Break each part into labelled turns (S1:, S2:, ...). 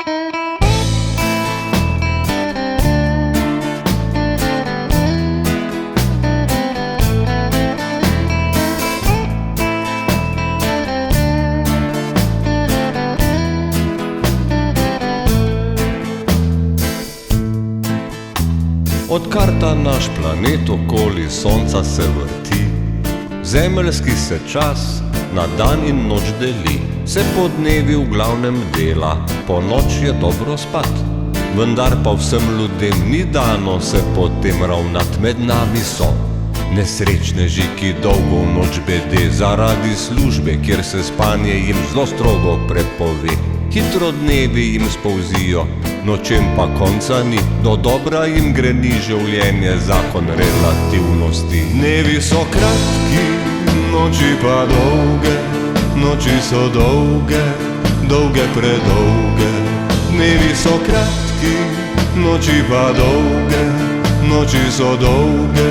S1: Odkar ta naš planet okoli sonca se vrti, zemeljski se čas na dan in noč deli. Se podnevi v glavnem dela, po noč je dobro spat. Vendar pa vsem ljudem ni dano se potem ravnat, med nami so nesrečneži, ki dolgo v noč bede zaradi službe, kjer se spanje jim zelo strogo prepove. Hitro dnevi jim spolzijo, nočem pa konca ni, do dobra jim greni življenje, zakon relativnosti. Dnevi so kratki, noči pa dolge, noči so dolge, dolge predolge. Dnevi so kratki, noči pa dolge, noči so dolge,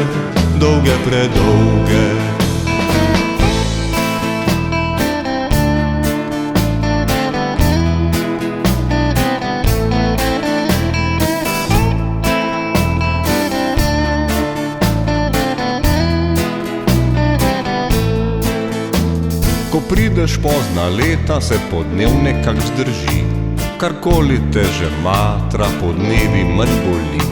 S1: dolge predolge. Ko prideš pozna leta, se podnev nekak vzdrži. Karkoli te že matra, podnevi manj boli.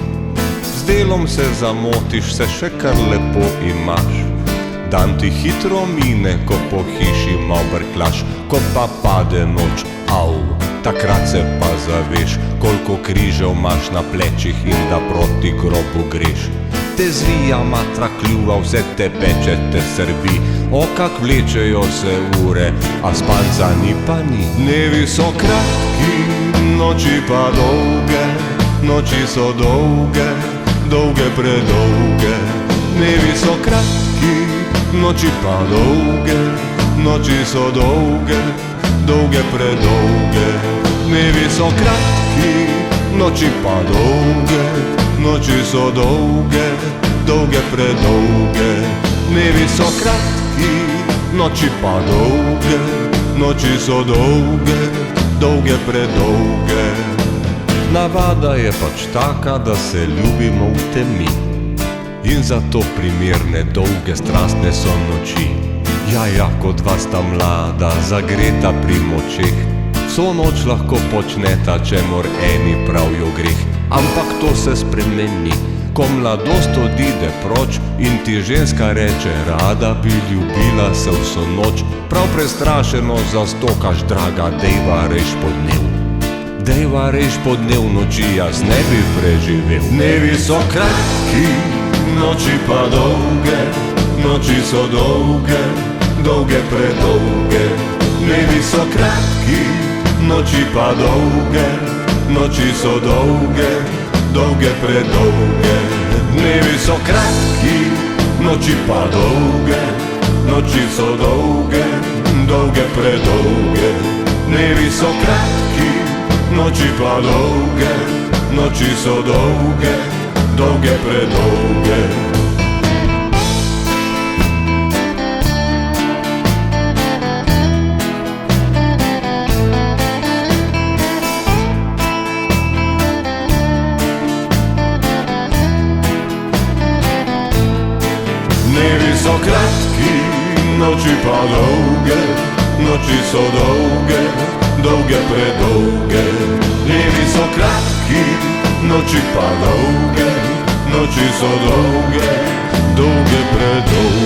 S1: Z delom se zamotiš, se še kar lepo imaš. Dan ti hitro mine, ko po hiši mal brklaš. Ko pa pade noč, au, takrat se pa zaveš, koliko križev imaš na plečih in da proti grobu greš. Te zvija matra kljuva, vse te peče, te srbi. O, kak vlečejo se ure, a spanca ni pa ni. Dnevi so kratki, noči pa dolge, noči so dolge, dolge predolge. Dnevi so kratki, noči pa dolge, noči so dolge, dolge predolge. Dnevi so kratki, noči pa dolge, noči so dolge, dolge predolge. Dnevi so kratki, noči pa dolge, noči so dolge, dolge predolge. Navada je pač taka, da se ljubimo v temi, in zato primerne dolge strastne so noči. Ja, kot vas ta mlada, zagreta pri močeh, vso noč lahko počneta, čemur eni pravijo greh. Ampak to se spremeni, ko mladost odide proč in ti ženska reče, rada bi ljubila se vso noč. Prav prestrašeno zastokaš, draga, dejva reš podnev. Dejva reš podnev, noči jaz ne bi preživel. Dnevi so kratki, noči pa dolge, noči so dolge, dolge predolge. Dnevi so kratki, noči pa dolge, noči so dolge, dolge predolge. Dnevi so kratki, noči pa dolge, noči so dolge, dolge predolge. Dnevi so kratki, noči pa dolge, noči so dolge, dolge predolge. Dnevi so kratki, noči pa dolge, noči so dolge, dolge predolge. Dnevi so kratki, noči pa dolge, noči so dolge, dolge predolge.